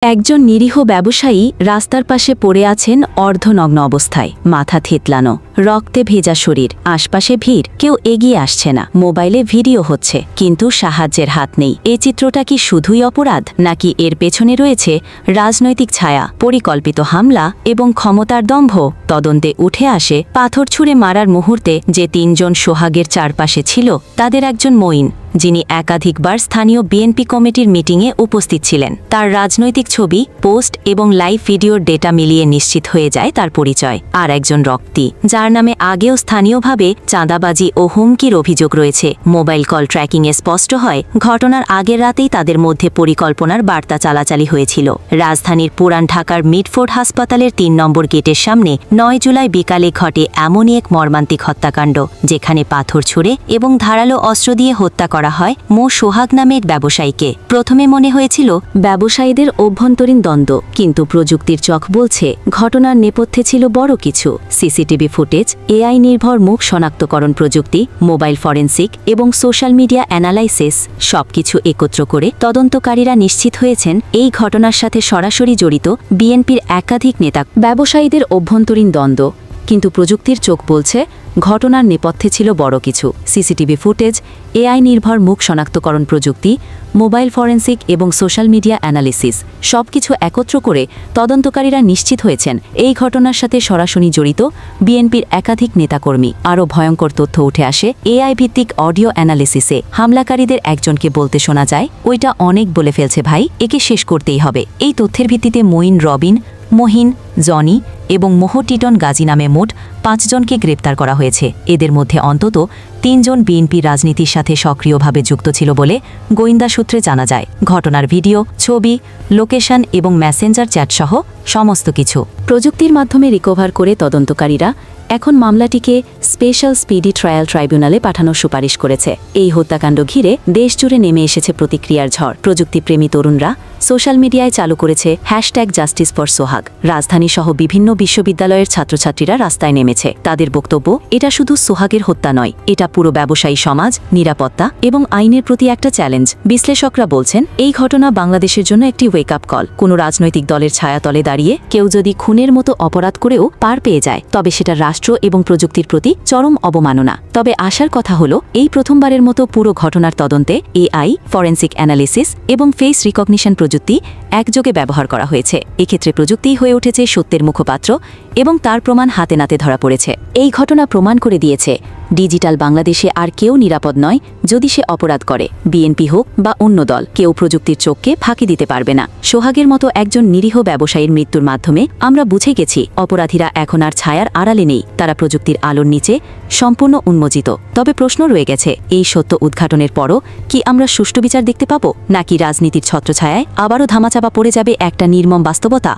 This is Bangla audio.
একজন নিরীহ ব্যবসায়ী রাস্তার পাশে পড়ে আছেন অর্ধনগ্ন অবস্থায়, মাথা থেতলানো, রক্তে ভেজা শরীর, আশপাশে ভিড়, কেউ এগিয়ে আসছে না। মোবাইলে ভিডিও হচ্ছে, কিন্তু সাহায্যের হাত নেই। এই চিত্রটা কি শুধুই অপরাধ, নাকি এর পেছনে রয়েছে রাজনৈতিক ছায়া, পরিকল্পিত হামলা এবং ক্ষমতার দম্ভ? তদন্তে উঠে আসে পাথর ছুঁড়ে মারার মুহূর্তে যে তিনজন সোহাগের চারপাশে ছিল, তাদের একজন মঈন, যিনি একাধিকবার স্থানীয় বিএনপি কমিটির মিটিংয়ে উপস্থিত ছিলেন। তার রাজনৈতিক ছবি, পোস্ট এবং লাইভ ভিডিওর ডেটা মিলিয়ে নিশ্চিত হয়ে যায় তার পরিচয়। আর একজন রক্তি, যার নামে আগেও স্থানীয়ভাবে চাঁদাবাজি ও হুমকির অভিযোগ রয়েছে। মোবাইল কল ট্র্যাকিংয়ে স্পষ্ট হয়, ঘটনার আগের রাতেই তাদের মধ্যে পরিকল্পনার বার্তা চালাচালি হয়েছিল। রাজধানীর পুরান ঢাকার মিডফোর্ড হাসপাতালের ৩ নম্বর গেটের সামনে ৯ জুলাই বিকালে ঘটে এমনই এক মর্মান্তিক হত্যাকাণ্ড, যেখানে পাথর ছুঁড়ে এবং ধারালো অস্ত্র দিয়ে হত্যা করা হয় মো সোহাগ নামে এক ব্যবসায়ীকে। প্রথমে মনে হয়েছিল ব্যবসায়ীদের অভ্যন্তরীণ দ্বন্দ্ব, কিন্তু প্রযুক্তির চোখ বলছে ঘটনার নেপথ্যে ছিল বড় কিছু। সিসিটিভি ফুটেজ, এআই নির্ভর মুখ শনাক্তকরণ প্রযুক্তি, মোবাইল ফরেনসিক এবং সোশ্যাল মিডিয়া অ্যানালাইসিস, সবকিছু একত্র করে তদন্তকারীরা নিশ্চিত হয়েছেন এই ঘটনার সাথে সরাসরি জড়িত বিএনপির একাধিক নেতা। ব্যবসায়ীদের অভ্যন্তরীণ দ্বন্দ্ব, কিন্তু প্রযুক্তির চোখ বলছে ঘটনার নেপথ্যে ছিল বড় কিছু। সিসিটিভি ফুটেজ, এআই নির্ভর মুখ শনাক্তকরণ প্রযুক্তি, মোবাইল ফরেনসিক এবং সোশ্যাল মিডিয়া অ্যানালিসিস, সবকিছু একত্র করে তদন্তকারীরা নিশ্চিত হয়েছেন এই ঘটনার সাথে সরাসরি জড়িত বিএনপির একাধিক নেতাকর্মী। আরও ভয়ঙ্কর তথ্য উঠে আসে এআই ভিত্তিক অডিও অ্যানালিসিসে। হামলাকারীদের একজনকে বলতে শোনা যায়, ওইটা অনেক বলে ফেলছে ভাই, একে শেষ করতেই হবে। এই তথ্যের ভিত্তিতে মঈন রবিন, মহিন, জনি এবং মোহ টিটন গাজী নামে মোট ৫ জনকে গ্রেপ্তার করা হয়েছে। এদের মধ্যে অন্তত ৩ জন বিএনপি রাজনীতির সাথে সক্রিয়ভাবে যুক্ত ছিল বলে গোয়েন্দা সূত্রে জানা যায়। ঘটনার ভিডিও, ছবি, লোকেশন এবং মেসেঞ্জার চ্যাটসহ সমস্ত কিছু প্রযুক্তির মাধ্যমে রিকভার করে তদন্তকারীরা এখন মামলাটিকে স্পেশাল স্পিডি ট্রায়াল ট্রাইব্যুনালে পাঠানোর সুপারিশ করেছে। এই হত্যাকাণ্ড ঘিরে দেশজুড়ে নেমে এসেছে প্রতিক্রিয়ার ঝড়। প্রযুক্তিপ্রেমী তরুণরা সোশ্যাল মিডিয়ায় চালু করেছে #জাস্টিস ফর সোহাগ। রাজধানীসহ বিভিন্ন বিশ্ববিদ্যালয়ের ছাত্রছাত্রীরা রাস্তায় নেমেছে। তাদের বক্তব্য, এটা শুধু সোহাগের হত্যা নয়, এটা পুরো ব্যবসায়ী সমাজ, নিরাপত্তা এবং আইনের প্রতি একটা চ্যালেঞ্জ। বিশ্লেষকরা বলছেন, এই ঘটনা বাংলাদেশের জন্য একটি ওয়েক আপ কল। কোনো রাজনৈতিক দলের ছায়াতলে দাঁড়িয়ে কেউ যদি খুনের মতো অপরাধ করেও পার পেয়ে যায়, তবে সেটা রাষ্ট্র এবং প্রযুক্তির প্রতি চরম অবমাননা। তবে আশার কথা হলো, এই প্রথমবারের মতো পুরো ঘটনার তদন্তে এআই, ফরেনসিক অ্যানালিসিস এবং ফেস রিকগনিশন প্রযুক্তি একযোগে ব্যবহার করা হয়েছে। এক্ষেত্রে প্রযুক্তিই হয়ে উঠেছে সত্যের মুখপাত্র এবং তার প্রমাণ হাতে নাতে ধরা পড়েছে। এই ঘটনা প্রমাণ করে দিয়েছে, ডিজিটাল বাংলাদেশে আর কেউ নিরাপদ নয়। যদি সে অপরাধ করে, বিএনপি হোক বা অন্য দল, কেউ প্রযুক্তির চোখকে ফাঁকি দিতে পারবে না। সোহাগের মতো একজন নিরীহ ব্যবসায়ীর মৃত্যুর মাধ্যমে আমরা বুঝে গেছি, অপরাধীরা এখন আর ছায়ার আড়ালে নেই, তারা প্রযুক্তির আলোর নিচে সম্পূর্ণ উন্মোচিত। তবে প্রশ্ন রয়ে গেছে, এই সত্য উদ্ঘাটনের পরও কি আমরা সুষ্ঠু বিচার দেখতে পাবো, নাকি রাজনীতির ছত্রছায়ায় আবারও ধামাচাপা পড়ে যাবে একটা নির্মম বাস্তবতা?